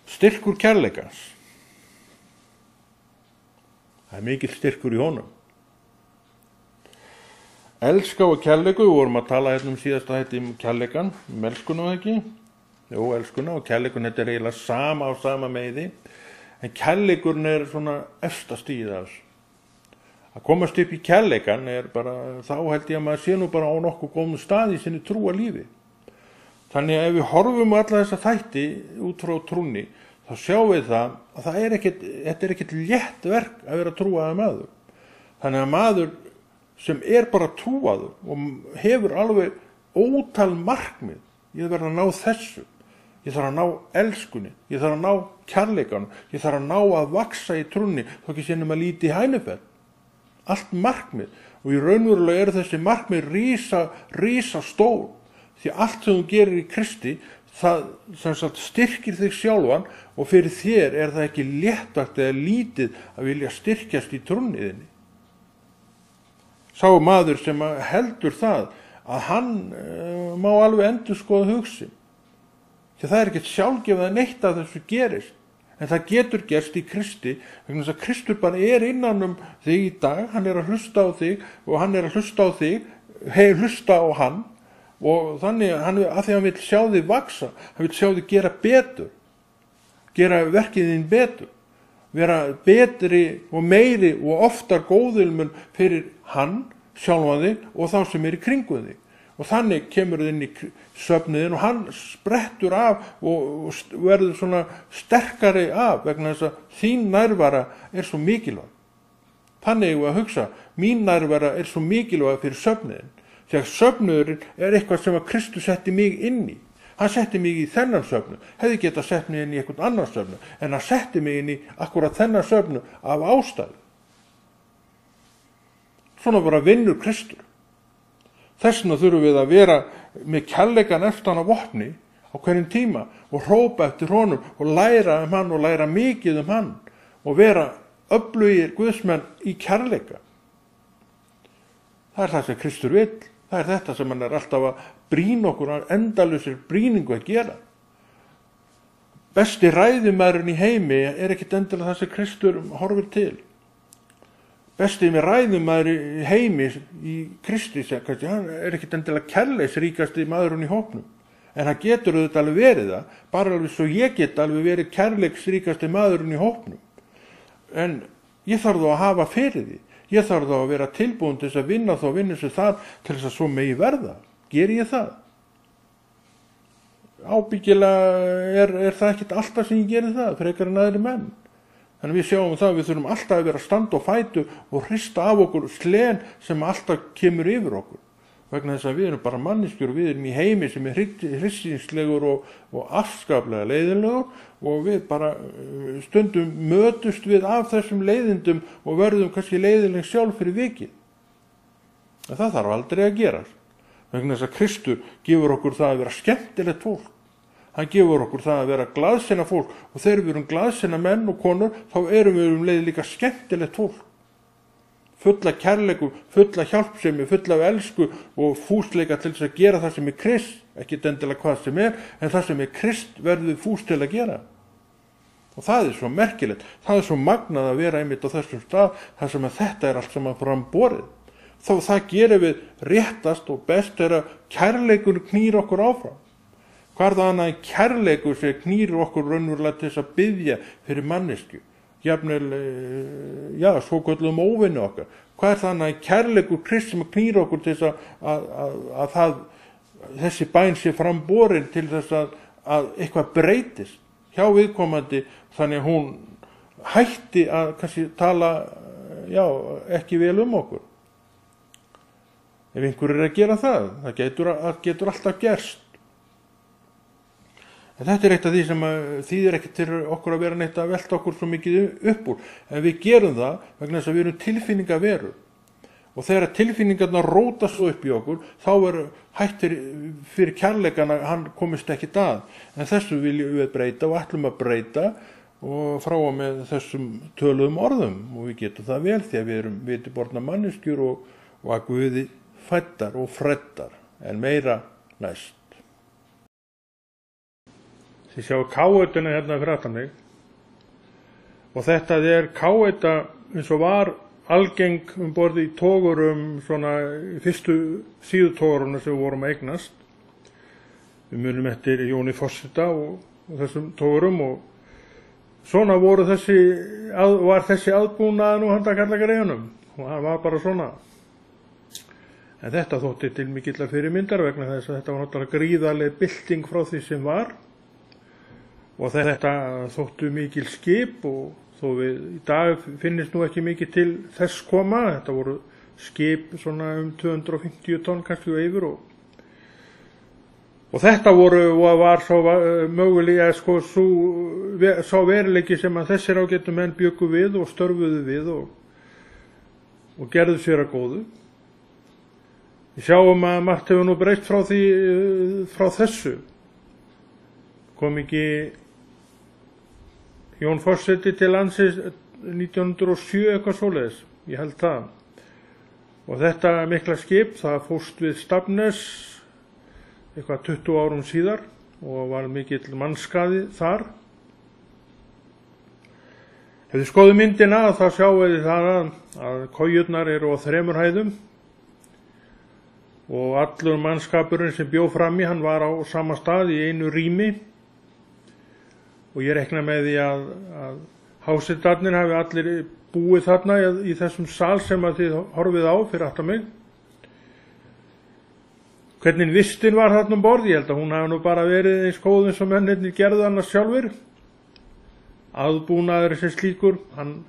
Styrkur kærleikans. Það mikill styrkur í honum. Elska og kærleiku, við vorum að tala síðasta þætti kærleikan, elskuna og ekki. Jú, elskuna og kærleikun, þetta eiginlega sama á sama meiði. En kærleikurinn svona efsta stigið af þessu. Að komast upp í kærleikan bara, þá held ég að maður sé nú bara á nokkuð góðum stað í sinni trúa lífi. Þannig að ef við horfum á alla þessa þætti út frá trúnni, þá sjáum við það að þetta ekkert létt verk að vera trúaður maður. Þannig að maður sem bara trúaður og hefur alveg ótal markmið, ég verð að ná þessu, ég þarf að ná elskunni, ég þarf að ná kærleikanum, ég þarf að ná að vaksa í trúnni, þó ekki sínum að líti í hænufell. Allt markmið, og í raunverulega þessi markmið rísa stór, því allt sem þú gerir í Kristi, það sem sagt styrkir þig sjálfan, og fyrir þér það ekki léttvægt eða lítið að vilja styrkjast í trúnniðinni. Sá maður sem heldur það að hann má alveg endurskoða hug sinn. Því það ekkert sjálfgefið að neitt af þessu gerist. En það getur gerst í Kristi, vegna þess að Kristur bara innan þig í dag, hann að hlusta á þig og hann að hlusta á þig, hlusta á hann, og þannig að því hann vil sjá þig vaksa, hann vil sjá þig gera betur, gera verkið þín betur, vera betri og meiri og oftar góðilmun fyrir hann, sjálfan þig og þá sem í kringum þig. Og þannig kemur þið inn í svefniðin og hann sprettur af og verður svona sterkari af vegna þess að þín nærvera svo mikilvæg. Þannig ég að hugsa, mín nærvera svo mikilvæg fyrir svefniðin. Þegar svefniðurinn eitthvað sem að Kristus setti mig inn í. Hann setti mig í þennan svefnu, hefði getað sett mig inn í einhvern annan svefnu, en hann setti mig inn í akkurat þennan svefnu af ástæðu. Svona bara vinnur Kristur. Þessna þurfum við að vera með kærleikan eftir á vopni á hverjum tíma og hrópa eftir honum og læra hann og læra mikið hann og vera öflugir guðsmenn í kærleika. Það það sem Kristur vill. Það þetta sem hann alltaf að brýna okkur, endalausir brýningu að gera. Besti ræðumaðurinn í heimi ekkert endilega það sem Kristur horfir til. Besti með ræðumaður í heimi í Kristi, hann ekkert endilega kærleiksríkasti maðurinn í hópnum. En hann getur auðvitað alveg verið það, bara alveg svo ég get alveg verið kærleiksríkasti maðurinn í hópnum. En ég þarf þó að hafa fyrir því. Ég þarf þá að vera tilbúin til þess að vinna þá vinnu sem það til þess að svo megi verða. Geri ég það? Ábyggilega það ekkert alltaf sem ég geri það, frekar en aðrir menn. Þannig við sjáum það að við þurfum alltaf að vera að standa á fætur og hrista af okkur slen sem alltaf kemur yfir okkur. Vegna þess að við erum bara manneskjur og við erum í heimi sem hryssingslegur og afskaplega leiðinlegur og við bara stundum mötust við af þessum leiðindum og verðum kannski leiðinleg sjálf fyrir vikið. En það þarf aldrei að gerast. Vegna þess að Kristur gefur okkur það að vera skemmtilegt fólk. Hann gefur okkur það að vera glaðsinna fólk og þegar við erum glaðsinna menn og konur þá erum við leið líka skemmtilegt fólk. Fulla kærleikum, fulla hjálpsemi, fulla af elsku og fúsleika til þess að gera það sem Krist, ekki endilega hvað sem en það sem Krist verður fús til að gera. Og það svo merkilegt, það svo magnað að vera einmitt á þessum stað, þar sem að þetta allt saman framborið. Þó það gerum við réttast og best að kærleikur knýr okkur áfram. Hvað það annað en kærleikur sem knýr okkur raunverulega til þess að biðja fyrir mannesku? Jafnvel, svo kölluðum óvinni okkar. Hvað það annað en kærleikur Krist sem knýr okkur til þess að þessi bæn sé framborin til þess að eitthvað breytist hjá viðkomandi þannig að hún hætti að kannski tala ekki vel okkur. Ef einhver að gera það getur alltaf gerst. En þetta eitt af því sem þýðir ekki til okkur að vera neitt að velta okkur svo mikið upp úr. En við gerum það vegna þess að við erum tilfinningaverur. Og þegar tilfinningarnar róta svo upp í okkur, þá hættir fyrir kærleikana, hann komist ekki að. En þessu viljum við breyta og ætlum að breyta og frá og með þessum töluðum orðum. Og við getum það vel því að við erum vitiborna manneskjur og að Guði fæddar og freddar en meira næst. Þið sjáu káetuna hérna fyrir aftan mig. Og þetta káeta eins og var algeng borð í togurum, svona fyrstu síðutóguruna sem við vorum að eignast. Við munum eftir Jóni Forseta og þessum togurum og svona var þessi aðbúnaður nú handa kallakareigunum og hann var bara svona. En þetta þótti til mikilla fyrirmyndar vegna þess að þetta var náttúrulega gríðarleg bylting frá því sem var og þetta þóttu mikil skip og þó við í dag finnist nú ekki mikið til þess koma. Þetta voru skip svona 250 tonn kannski yfir og þetta var svo mögulega sá veruleiki sem að þessir ágætu menn bjuggu við og störfuðu við og gerðu sér að góðu. Við sjáum að margt hefur nú breytt frá þessu. Kom ekki Jón Forseti til landsins 1907 eitthvað svoleiðis, ég held það. Og þetta mikla skip, það fórst við Stafnes eitthvað 20 árum síðar og var mikill mannskaði þar. Ef þið skoðum myndina þá sjáum við það að kojurnar eru á 3 hæðum og allur mannskapurinn sem bjó frammi, hann var á sama stað í einu rými og ég rekna með því að hásetarnir hafi allir búið þarna í þessum sal sem að þið horfið á fyrir aftan mig. Hvernig vistin var þarna borð, ég held að hún hafi nú bara verið eins góð eins og mennirnir gerðu annars sjálfur. Aðbúnaður sem slíkur, hann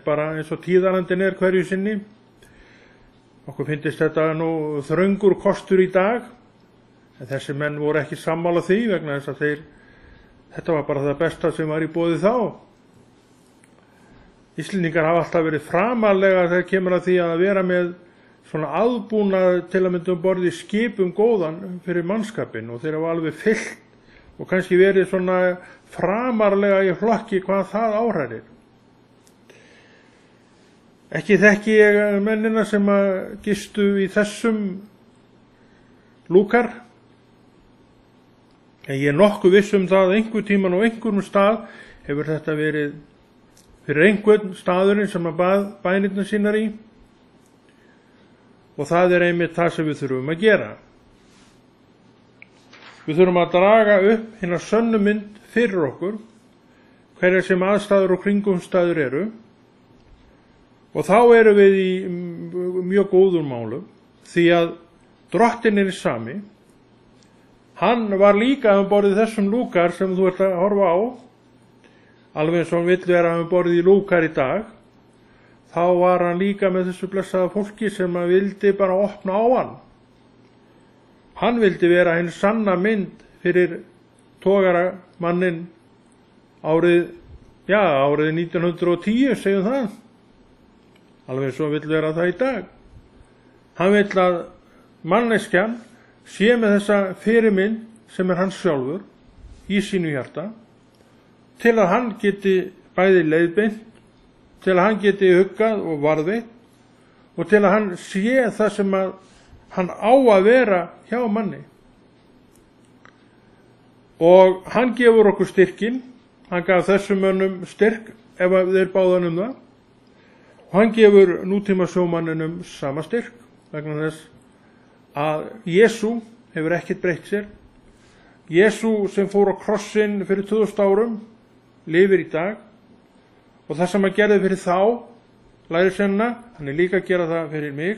bara eins og tíðarandinn hverju sinni. Okkur finnst þetta nú þröngur kostur í dag, en þessi menn voru ekki sammála því vegna þess að þetta var bara það besta sem var í boði þá. Íslendingar hafa alltaf verið framarlega þegar kemur að því að vera með svona aðbúnað til að mynda borð í skipum góðan fyrir mannskapinn og þeir hafa alveg fyllt og kannski verið svona framarlega í flokki hvað það áhrærir. Ekki þekki ég mennina sem að gistu í þessum lúkar, en ég nokkuð viss það að einhver tíman og einhverjum stað hefur þetta verið fyrir einhvern staðurinn sem að bað bænirna sínar í og það einmitt það sem við þurfum að gera. Við þurfum að draga upp hina sönnu mynd fyrir okkur, hverjar sem aðstæður og kringumstæður eru. Og þá erum við í mjög góðum málum því að Drottinn sami, hann var líka borðið þessum lúkar sem þú ert að horfa á, alveg eins og hann vill vera borðið í lúkar í dag, þá var hann líka með þessu blessaða fólki sem að vildi bara opna á hann. Hann vildi vera hinn sanna mynd fyrir togaramannin árið 1910, segjum það. Alveg svo vill vera það í dag. Hann vill að manneskjan sé með þessa fyrirmynd sem hans sjálfur í sínu hjarta til að hann geti bæði leiðbeint, til að hann geti huggað og varðveitt og til að hann sé það sem að hann á að vera hjá manni. Og hann gefur okkur styrkin, hann gaf þessum mönnum styrk ef þeir báðan það. Og hann gefur nútíma sjómanninum sama styrk vegna þess að Jesú hefur ekkert breytt sér. Jesú sem fór á krossinn fyrir 2000 árum lifir í dag og það sem hann gerði fyrir þá lærisveinana, hann líka að gera það fyrir mig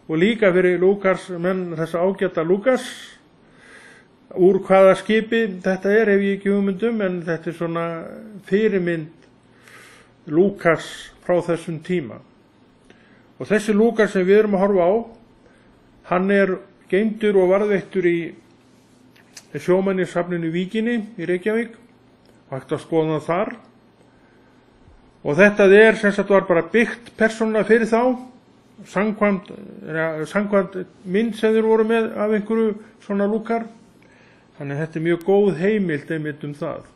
og líka fyrir Lúkars menn, þessa ágæta Lúkas. Úr hvaða skipi þetta hef ég ekki hugmyndum, en þetta svona fyrirmynd Lúkas frá þessum tíma. Og þessi Lúkas sem við erum að horfa á, hann geymdur og varðveittur í sjómannasafninu Víkinni í Reykjavík, hægt að skoða þar. Og þetta sem sagt var bara byggt persónulega fyrir þá, samkvæmt mynd sem þeir voru með af einhverju svona Lúkar. Þannig þetta mjög góð heimild einmitt það.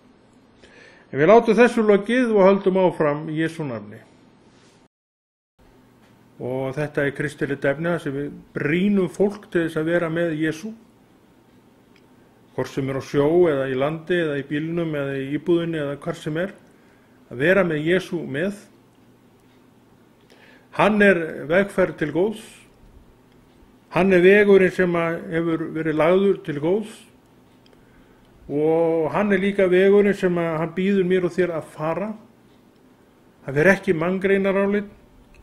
En við látum þessu lokið og höldum áfram í Jesú nafni. Og þetta kristilegt efni sem við brýnum fólk til þess að vera með Jesú. hvort sem á sjó eða í landi eða í bílnum eða í íbúðinni eða hvar sem að vera með Jesú með. Hann vegferð til góðs. Hann vegurinn sem hefur verið lagður til góðs og hann líka vegurinn sem hann býður mér og þér að fara. Hann fer ekki manngreinarálit,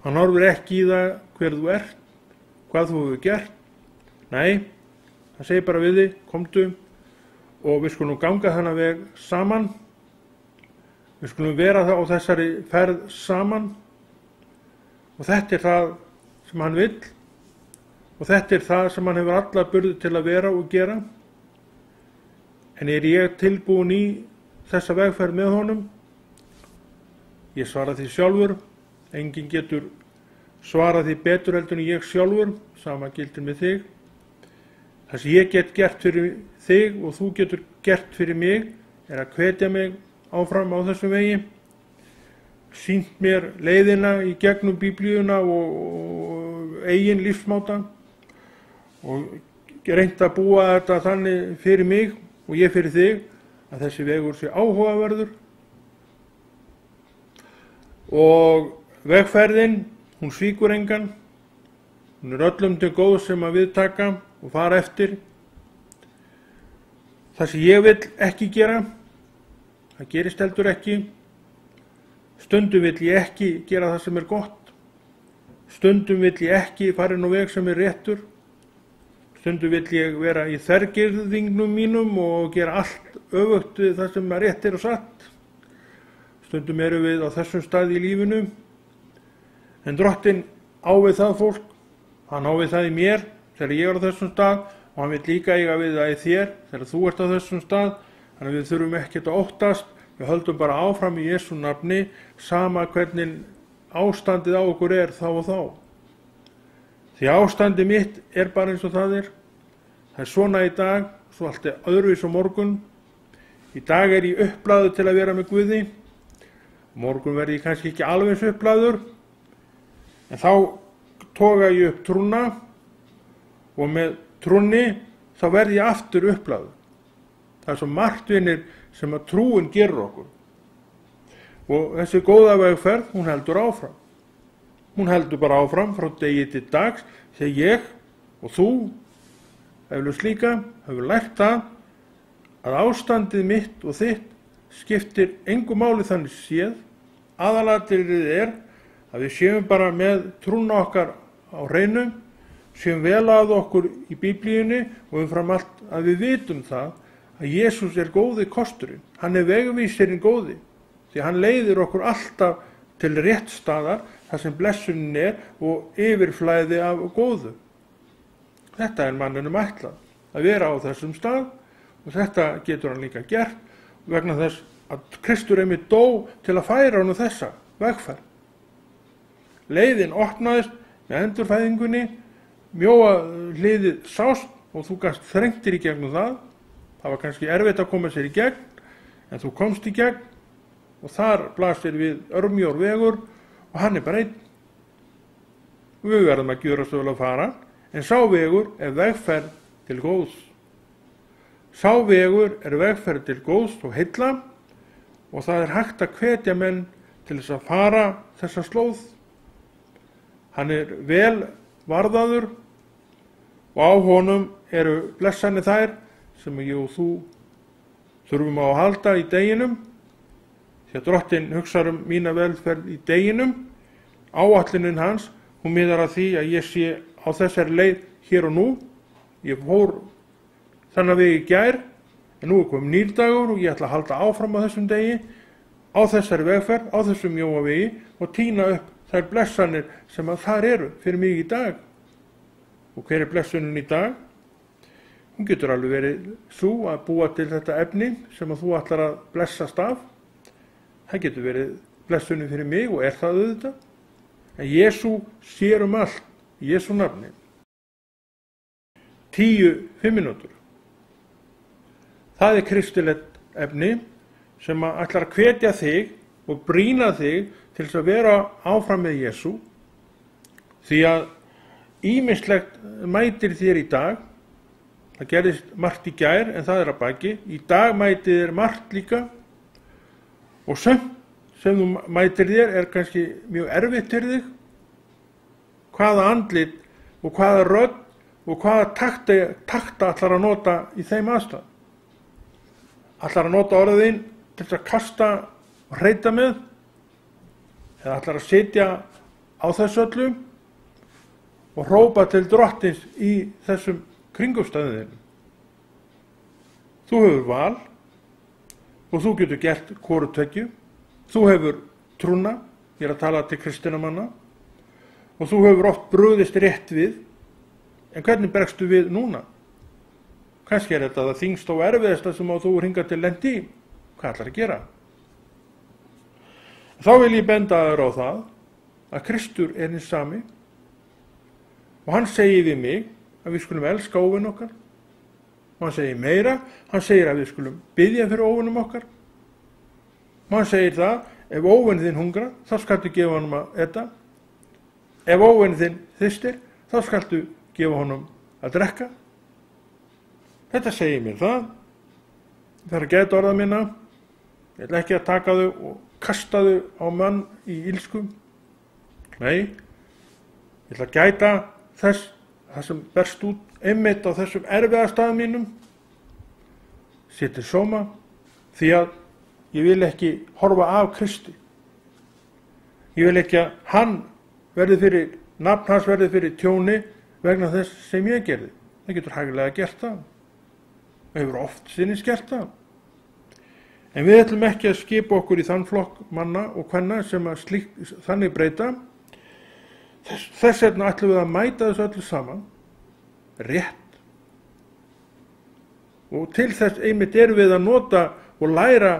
hann horfir ekki í það hver þú ert, hvað þú hefur gert. Nei, hann segir bara við þig, komdu og við skulum ganga þennan veg saman. Við skulum vera það á þessari ferð saman og þetta það sem hann vill og þetta það sem hann hefur alla burði til að vera og gera. En ég tilbúin í þessa vegferð með honum? Ég svara því sjálfur, enginn getur svarað því betur heldur en ég sjálfur, sama gildir með þig. Það sem ég get gert fyrir þig og þú getur gert fyrir mig að hvetja mig áfram á þessum vegi, sýnt mér leiðina í gegnum Biblíuna og eigin lífsmáta og reynt að búa þetta þannig fyrir mig og ég fyrir þig að þessi vegur sé áhugaverður. Og vegferðin, hún svíkur engan, hún öllum til góð sem að viðtaka og fara eftir. Það sem ég vil ekki gera, það gerist heldur ekki. Stundum vil ég ekki gera það sem gott. Stundum vil ég ekki fara inn á veg sem réttur. Stundum vil ég vera í þvergirðingnum mínum og gera allt öfugt við það sem rétt og satt. Stundum erum við á þessum stað í lífinu. En Drottinn á við það fólk, hann á við það í mér þegar ég á þessum stað og hann vil líka eiga við það í þér þegar þú ert á þessum stað. Þannig að við þurfum ekkert að óttast, við höldum bara áfram í Jesú nafni, sama hvernig ástandið á okkur þá og þá. Því ástandið mitt bara eins og það er. Það svona í dag, svo allt öðruvís á morgun. Í dag ég upplaður til að vera með Guði. Morgun verð ég kannski ekki alveg eins upplaður, en þá toga ég upp trúna og með trúnni þá verð ég aftur upplaður. Það svo margt vinir sem að trúin gerur okkur. Og þessi góða vegferð, hún heldur áfram. Hún heldur bara áfram frá degi til dags þegar ég og þú eflaust líka hefur lært það að ástandið mitt og þitt skiptir engu máli þannig séð. Aðalatriðið að við séum bara með trúna okkar á hreinu, séum vel að okkur í Biblíunni og umfram allt að við vitum það að Jesús góði kosturinn. Hann vegvísirinn góði, því hann leiðir okkur alltaf til rétt staðar þar sem blessunin og yfirflæði af góðu. Þetta manninum ætlað að vera á þessum stað og þetta getur hann líka gert vegna þess að Kristur einmitt dó til að færa honum þessa vegferð. Leiðin opnaðist með endurfæðingunni, mjóa hliðið sást og þú gast þrengtir í gegnum það. Það var kannski erfitt að koma sér í gegn, en þú komst í gegn og þar blasir við örmjór vegur og hann bara einn. Við verðum að gjöra svo vel að fara, en sá vegur vegferð til góðs. Sá vegur vegferð til góðs og heilla og það hægt að hvetja menn til þess að fara þessa slóð. Hann vel varðaður og á honum blessanir þær sem ég og þú þurfum á að halda í deginum. Því að Drottinn hugsar mína velferð í deginum. Áætlunin hans, hún miðar að því að ég sé á þessari leið hér og nú. Ég fór þannig veg í gær, en nú kominn nýr dagur og ég ætla að halda áfram á þessum degi, á þessari vegferð, á þessum mjóa vegi og tína upp þær blessanir sem að þar fyrir mig í dag. Og hver blessunin í dag? Hún getur alveg verið svo að búa til þetta efni sem að þú ætlar að blessast af. Það getur verið blessunin fyrir mig og það auðvitað. En Jesú sér allt í Jesú nafni. 10 mínútur. Það kristilegt efni sem að ætlar að hvetja þig og brýna þig til þess að vera áfram með Jesú. Því að ýmislegt mætir þér í dag Það gerðist margt í gær en það að baki. Í dag mætið er margt líka og sumt sem þú mætir þér kannski mjög erfitt fyrir þig. Hvaða andlit og hvaða rödd og hvaða takta ætlar að nota í þeim aðstæðum. Ætlar að nota orðin til þess að kasta og hreita með eða ætlar að sitja á þessu öllu og hrópa til drottins í þessum kringumstæðum. Þú hefur val og þú getur gert hvoru tveggju. Þú hefur trúna, ég að tala til kristinna manna, og þú hefur oft brugðist rétt við, en hvernig bregstu við núna? Kannski þetta það þyngst og erfiðasta sem þú hingað til lendi í. Hvað ætlar að gera? Þá vil ég benda þér á það að Kristur er hinn sami og hann segir við mig að við skulum elska óvin okkar og hann segir meira, hann segir að við skulum biðja fyrir óvinum okkar og hann segir það, ef óvin þinn hungra þá skaltu gefa honum að eta, ef óvin þinn þyrstir þá skaltu gefa honum að drekka. Þetta segir mér það er að gæta orða minna, ég ætla ekki að taka þau og kasta þau á mann í ilskum. Nei, ég ætla að gæta þess það sem berst út einmitt á þessum erfiða staðum mínum sé til sóma, því að ég vil ekki horfa af Kristi. Ég vil ekki að hann verði fyrir, nafn hans verði fyrir tjóni vegna þess sem ég gerði. Það getur hæglega gert það. Það hefur oft sinnis gert það. En við ætlum ekki að skipa okkur í þann flokk manna og kvenna sem að þannig breyta. Þess vegna ætlum við að mæta þessu öllu saman rétt. Og til þess einmitt erum við að nota og læra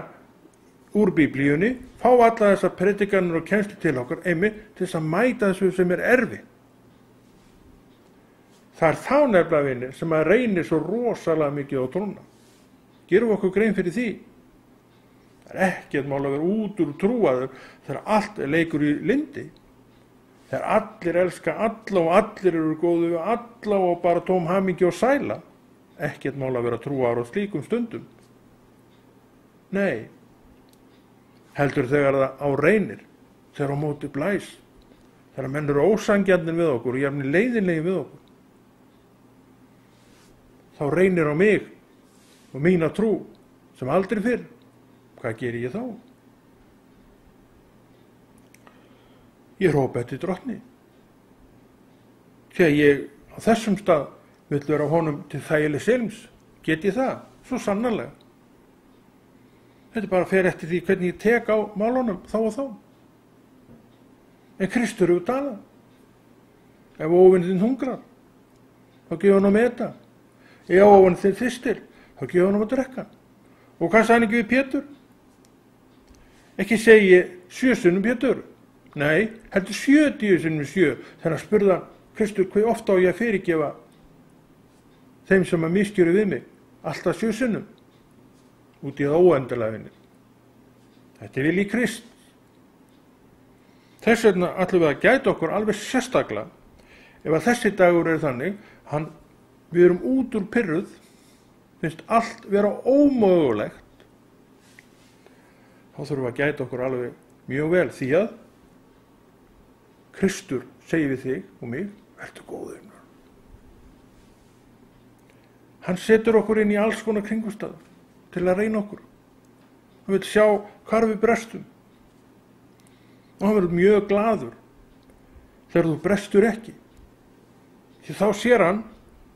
úr Biblíunni, fá alla þessar predikanir og kennslu til okkar einmitt til þess að mæta þessu sem er erfitt. Það er þá nefnilega vinir sem að reynir svo rosalega mikið á trúna. Gerum okkur grein fyrir því. Það er ekkert mál að vera út úr trúaður þegar allt leikur í lindi. Þegar allir elska alla og allir eru góðu við alla og bara tóm hamingju og sæla. Ekkert mál að vera trúaður á slíkum stundum. Nei. Heldur þegar það á reynir, þegar á móti blæs, þegar menn eru ósangjarnir við okkur og jafnir leiðinlegir við okkur. Þá reynir á mig og mína trú sem aldrei fyrr. Hvað geri ég þá? Ég hrópa eftir drottni. Þegar ég á þessum stað vill vera honum til þægilegs ilms, get ég það? Svo sannarlega. Þetta bara fer eftir því hvernig ég tek á málunum þá og þá. En Kristur hefur talað. Ef óvin þinn hungrar, þá gefa hann að meta. Ef óvin þinn þyrstir, þá gefa hann að drekka. Og hvað sagði hann ekki við Pétur? Ekki segi 7 sinnum Pétur. Nei, heldur 70 sinnum 7. Þegar hann spurða Kristur hve ofta á ég að fyrirgefa þeim sem að misgjöru við mig. Alltaf 7 sinnum. Út í það óendanlega vinir. Þetta er vilji Krist. Þess vegna ætlum við að gæta okkur alveg sérstaklega ef að þessi dagur er þannig, við erum út úr pirruð, finnst allt vera ómögulegt, þá þurfum við að gæta okkur alveg mjög vel því að Kristur segir við þig og mig, vertu góður. Hann setur okkur inn í alls konar kringumstæður til að reyna okkur. Hann vil sjá hvar við brestum. Og hann verður mjög glaður þegar þú brestur ekki. Því þá sér hann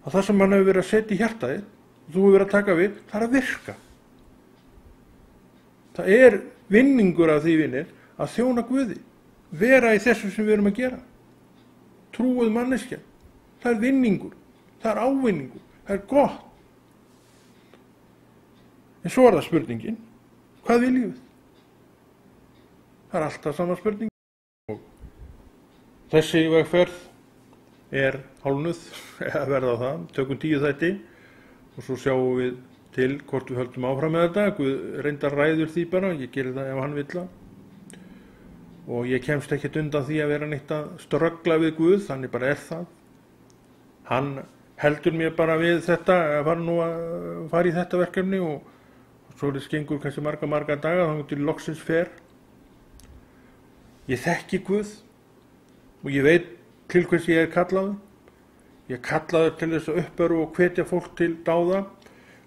að það sem hann hefur verið að setja í hjartaðið, þú hefur verið að taka við, það er að virka. Það er vinningur af því vinir að þjóna Guði. Vera í þessu sem við erum að gera. Trúið manneskja. Það er vinningur. Það er ávinningur. Það er gott. En svo er það spurningin, hvað viljum við? Það er alltaf sama spurning. Og þessi vegferð er hálfnuð, eða verða á það, tökum 10 þætti og svo sjáum við til hvort við höldum áfram með þetta. Guð reyndar ræður því bara, ég gerir það ef hann vill það. Og ég kemst ekkert undan því að vera neitt að ströggla við Guð, þannig bara er það. Hann heldur mér bara við þetta, að fara í þetta verkefni og svo gengur kannski marga daga þá til loksins fer. Ég þekki Guð og ég veit til hvers ég er kallaður. Ég er kallaður til þess að uppörva og hvetja fólk til dáða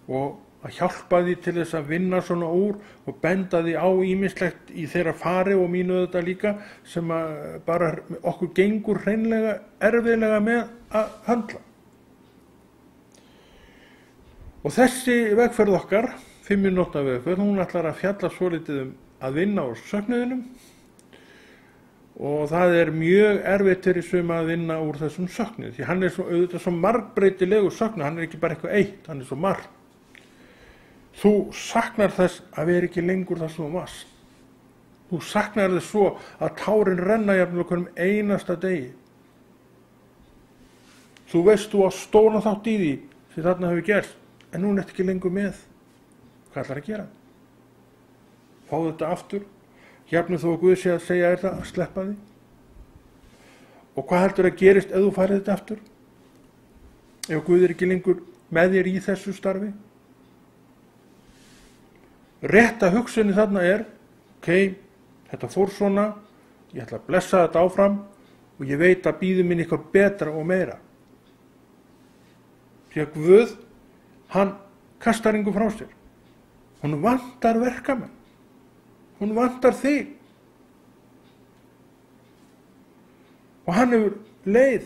og að hjálpa því til þess að vinna svona úr og benda því á ýmislegt í þeirra fari og mínu þetta líka sem að bara okkur gengur hreinlega erfiðlega með að höndla. Og þessi vegferð okkar, 5 mínútna vegferð, hún ætlar að fjalla svolítið að vinna úr söknuðinum og það er mjög erfitt fyrir suma að vinna úr þessum söknuði því hann er auðvitað svo margbreytilegu söknuð, hann er ekki bara eitthvað eitt, hann er svo margt. Þú saknar þess að vera ekki lengur það sem þú varst. Þú saknar þess svo að tárin renna jafnvel okkur einasta degi. Þú veist þú á stóran þátt í því sem þarna hefur gerst, en nú ertu ekki lengur með. Hvað ætlar að gera? Fá þetta aftur, jafnvel þó að Guð sé að segja þetta, að sleppa því. Og hvað heldur að gerist ef þú færið þetta aftur? Ef Guð er ekki lengur með þér í þessu starfi? Rétta hugsunin þarna er, ok, þetta fór svona, ég ætla að blessa þetta áfram og ég veit að bíður mín eitthvað betra og meira. Því að Guð, hann kastar engu frá sér. Hún vantar verkamenn. Hún vantar þig. Og hann hefur leið.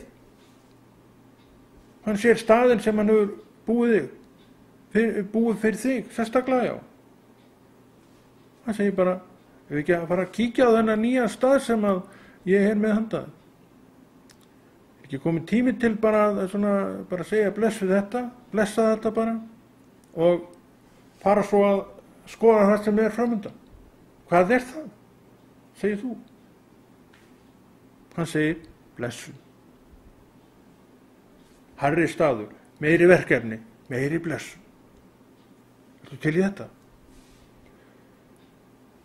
Hann sér staðinn sem hann hefur búið fyrir þig, sérstaklega já. Hann segir bara, ef við ekki að fara að kíkja á þennan nýja stað sem að ég er með handaði. Er ekki komið tími til bara að segja blessa þetta bara og fara svo að skoða það sem er framundan. Hvað er það? Segir þú. Hann segir blessun. Hærri staður, meiri verkefni, meiri blessun. Ertu til í þetta?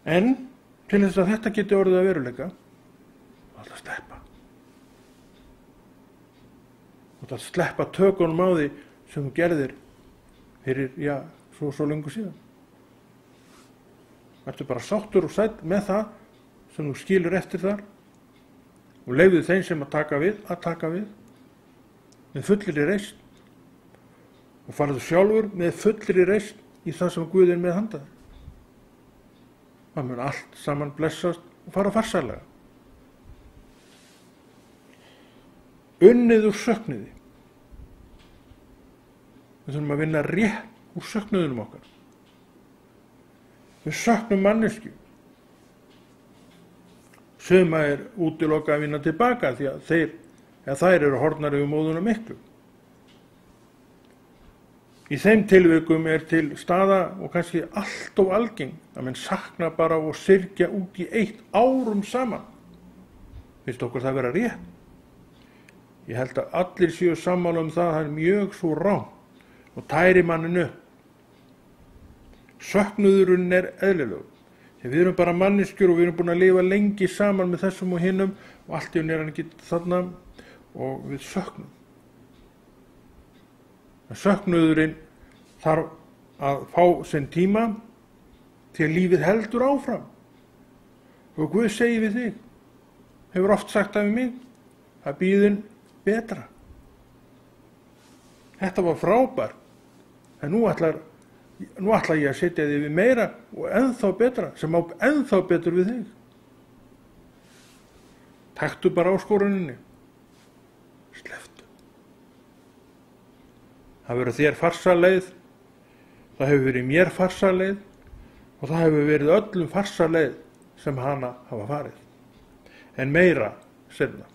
En til þess að þetta geti orðið að veruleika, þá ætla að sleppa. Þú ætla að sleppa tökunum á því sem þú gerðir fyrir, svo lengur síðan. Ertu bara sáttur og sæll með það sem þú skilur eftir þar og leyfðu þeim sem að taka við með fullri reisn og farðu sjálfur með fullri reisn í það sem Guð er með handaði. Það mun allt saman blessast og fara farsælega. Unnið úr söknuði. Við þurfum að vinna rétt úr söknuðinum okkar. Við söknum manneskju. Suma er útilokað að vinna tilbaka því að þær eru horfnar yfir móðuna miklu. Í þeim tilvikum er til staða og kannski allt of algeng að menn sakna bara og syrgja út í 1 árum saman. Finnst okkur það vera rétt? Ég held að allir séu sammála það er mjög svo rangt og tæri manninn upp. Söknuðurinn er eðlilegur. Þegar við erum bara manneskjur og við erum búin að lifa lengi saman með þessum og hinnum og allt í einu er hann ekki þarna og við söknum. Söknuðurinn þarf að fá sinn tíma því að lífið heldur áfram. Og Guð segir við þig, hefur oft sagt það við mig, að bíðin betra. Þetta var frábært, en nú ætla ég að setja þig við meira og ennþá betra, sem á ennþá betur við þig. Taktu bara áskoruninni, slepptu. Það verður þér farsaleið, það hefur verið mér farsaleið og það hefur verið öllum farsaleið sem hana hafa farið. En meira seinna.